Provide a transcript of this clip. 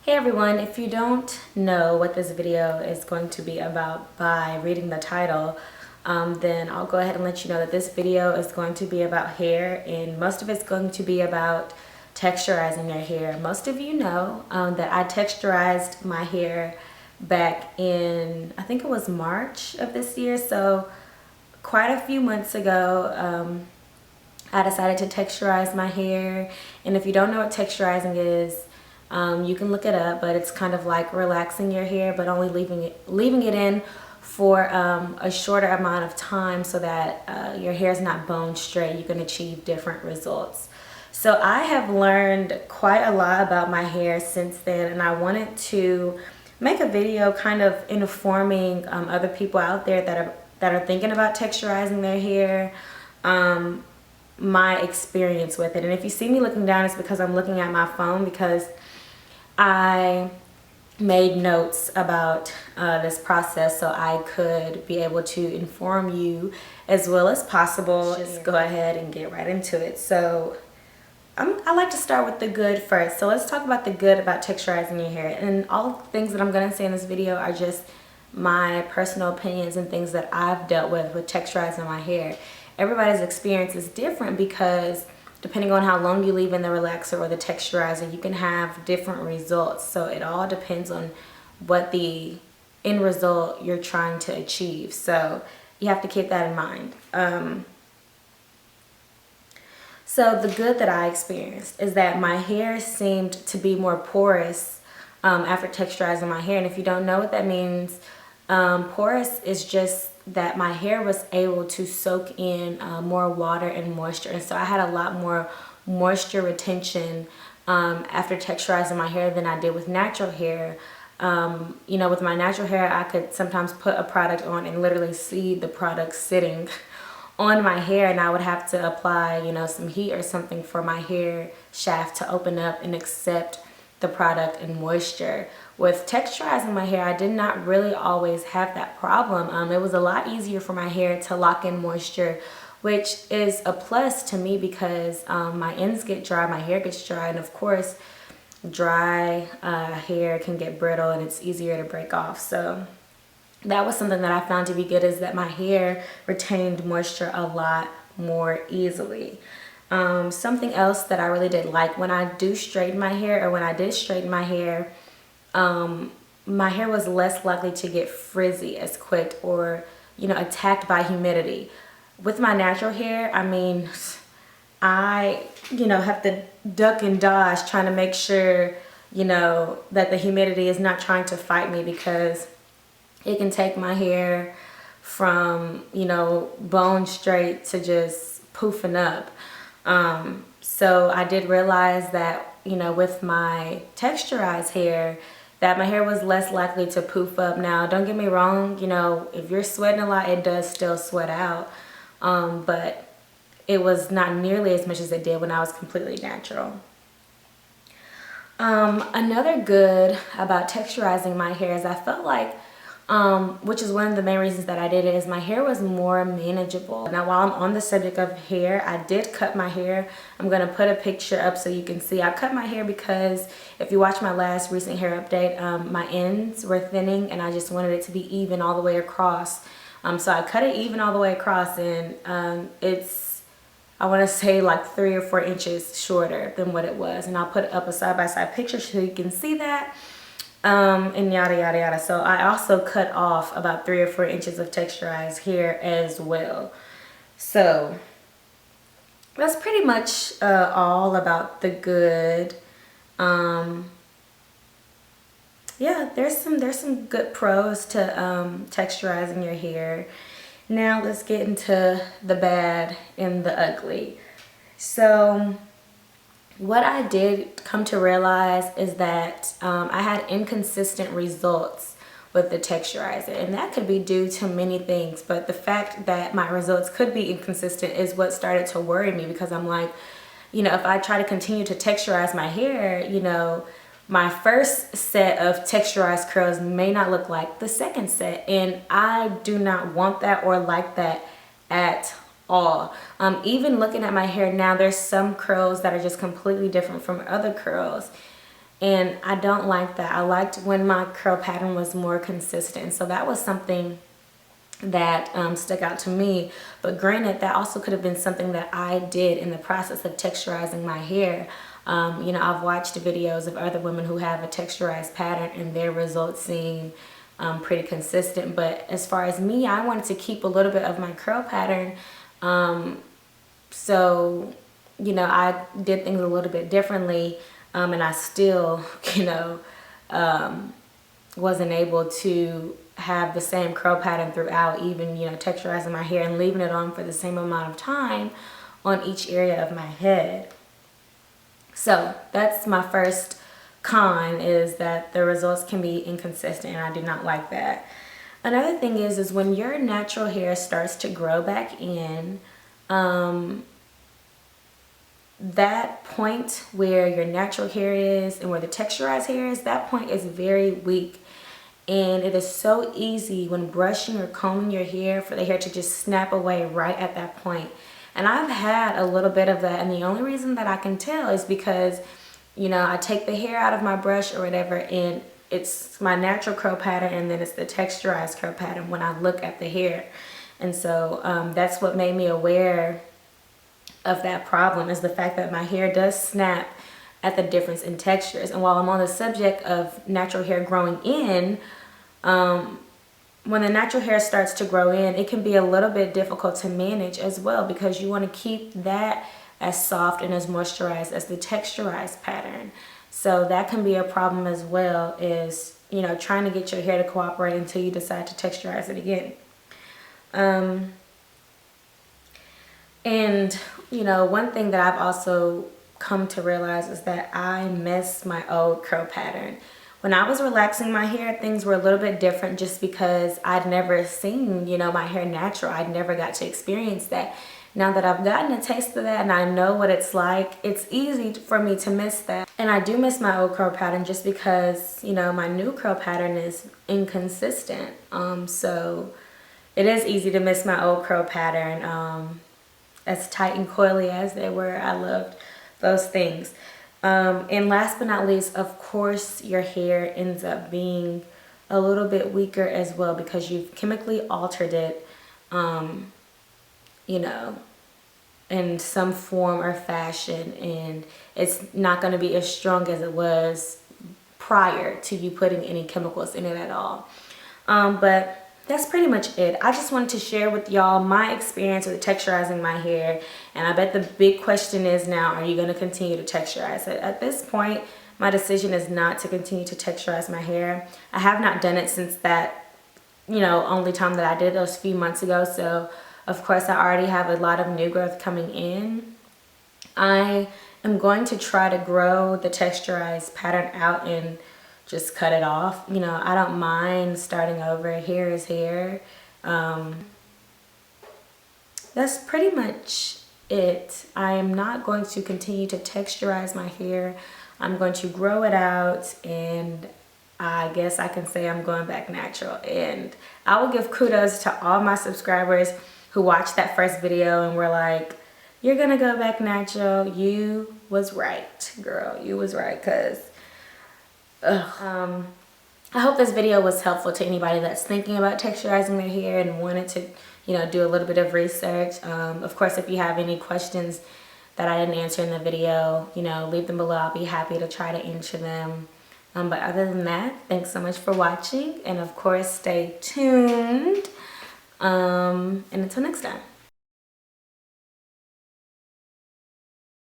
Hey everyone, if you don't know what this video is going to be about by reading the title, then I'll go ahead and let you know that this video is going to be about hair, and most of it's going to be about texturizing your hair. Most of you know that I texturized my hair back in, I think it was March of this year, so quite a few months ago. I decided to texturize my hair, and if you don't know what texturizing is, you can look it up, but it's kind of like relaxing your hair, but only leaving it in for a shorter amount of time so that your hair is not bone straight. You can achieve different results. So I have learned quite a lot about my hair since then, and I wanted to make a video kind of informing other people out there that are thinking about texturizing their hair. My experience with it. And if you see me looking down, it's because I'm looking at my phone, because I made notes about this process so I could be able to inform you as well as possible. Just go ahead and get right into it. So I like to start with the good first. So let's talk about the good about texturizing your hair. And all the things that I'm going to say in this video are just my personal opinions and things that I've dealt with texturizing my hair. Everybody's experience is different because depending on how long you leave in the relaxer or the texturizer, you can have different results. So it all depends on what the end result you're trying to achieve. So you have to keep that in mind. So the good that I experienced is that my hair seemed to be more porous after texturizing my hair. And if you don't know what that means, porous is just that my hair was able to soak in more water and moisture, and so I had a lot more moisture retention after texturizing my hair than I did with natural hair. You know, with my natural hair, I could sometimes put a product on and literally see the product sitting on my hair, and I would have to apply, you know, some heat or something for my hair shaft to open up and accept the product and moisture. With texturizing my hair, I did not really always have that problem. It was a lot easier for my hair to lock in moisture, which is a plus to me because my ends get dry, my hair gets dry, and of course dry hair can get brittle and it's easier to break off. So that was something that I found to be good, is that my hair retained moisture a lot more easily. Something else that I really did like, when I do straighten my hair, or when I did straighten my hair was less likely to get frizzy as quick or, you know, attacked by humidity. With my natural hair, I mean, I, you know, have to duck and dodge trying to make sure, you know, that the humidity is not trying to fight me, because it can take my hair from, you know, bone straight to just poofing up. So I did realize that, you know, with my texturized hair, that my hair was less likely to poof up. Now, don't get me wrong, you know, if you're sweating a lot, it does still sweat out. But it was not nearly as much as it did when I was completely natural. Another good about texturizing my hair is I felt like, which is one of the main reasons that I did it, is my hair was more manageable. Now, while I'm on the subject of hair, I did cut my hair. I'm going to put a picture up so you can see. I cut my hair because if you watch my last recent hair update, my ends were thinning and I just wanted it to be even all the way across. So I cut it even all the way across, and it's, I want to say, like 3 or 4 inches shorter than what it was. And I'll put up a side-by-side picture so you can see that. And yada yada yada. So I also cut off about 3 or 4 inches of texturized hair as well. So that's pretty much all about the good. Yeah, there's some good pros to texturizing your hair. Now let's get into the bad and the ugly. So what I did come to realize is that I had inconsistent results with the texturizer, and that could be due to many things, but the fact that my results could be inconsistent is what started to worry me, because I'm like, you know, if I try to continue to texturize my hair, you know, my first set of texturized curls may not look like the second set, and I do not want that or like that at all. Even looking at my hair now, there's some curls that are just completely different from other curls, And I don't like that. I liked when my curl pattern was more consistent. So that was something that stuck out to me. But granted, that also could have been something that I did in the process of texturizing my hair. You know, I've watched videos of other women who have a texturized pattern and their results seem pretty consistent. But as far as me, I wanted to keep a little bit of my curl pattern. So, you know, I did things a little bit differently. And I still, you know, wasn't able to have the same curl pattern throughout, even, you know, texturizing my hair and leaving it on for the same amount of time on each area of my head. So that's my first con, is that the results can be inconsistent, and I do not like that. Another thing is when your natural hair starts to grow back in, that point where your natural hair is and where the texturized hair is, that point is very weak. And it is so easy when brushing or combing your hair for the hair to just snap away right at that point. And I've had a little bit of that, and the only reason that I can tell is because, you know, I take the hair out of my brush or whatever, and it's my natural curl pattern, and then it's the texturized curl pattern when I look at the hair. And so that's what made me aware of that problem, is the fact that my hair does snap at the difference in textures. And while I'm on the subject of natural hair growing in, when the natural hair starts to grow in, it can be a little bit difficult to manage as well, because you want to keep that as soft and as moisturized as the texturized pattern. So that can be a problem as well, is, you know, trying to get your hair to cooperate until you decide to texturize it again. And, you know, one thing that I've also come to realize is that I miss my old curl pattern. When I was relaxing my hair, things were a little bit different, just because I'd never seen, you know, my hair natural. I'd never got to experience that. Now that I've gotten a taste of that and I know what it's like, it's easy for me to miss that. And I do miss my old curl pattern just because, you know, my new curl pattern is inconsistent. So it is easy to miss my old curl pattern. As tight and coily as they were, I loved those things. And last but not least, of course, your hair ends up being a little bit weaker as well, because you've chemically altered it, you know, in some form or fashion, and it's not going to be as strong as it was prior to you putting any chemicals in it at all. But that's pretty much it. I just wanted to share with y'all my experience with texturizing my hair. And I bet the big question is now, are you going to continue to texturize it? At this point, my decision is not to continue to texturize my hair. I have not done it since that, you know, only time that I did those few months ago. So, of course, I already have a lot of new growth coming in. I am going to try to grow the texturized pattern out and just cut it off. You know, I don't mind starting over. Hair is hair. That's pretty much it. I am not going to continue to texturize my hair. I'm going to grow it out, and I guess I can say I'm going back natural. And I will give kudos to all my subscribers who watched that first video and were like, you're gonna go back natural. You was right, girl. You was right, because I hope this video was helpful to anybody that's thinking about texturizing their hair and wanted to, you know, do a little bit of research. Of course, if you have any questions that I didn't answer in the video, you know, leave them below. I'll be happy to try to answer them. But other than that, thanks so much for watching, and of course, stay tuned. And until next time.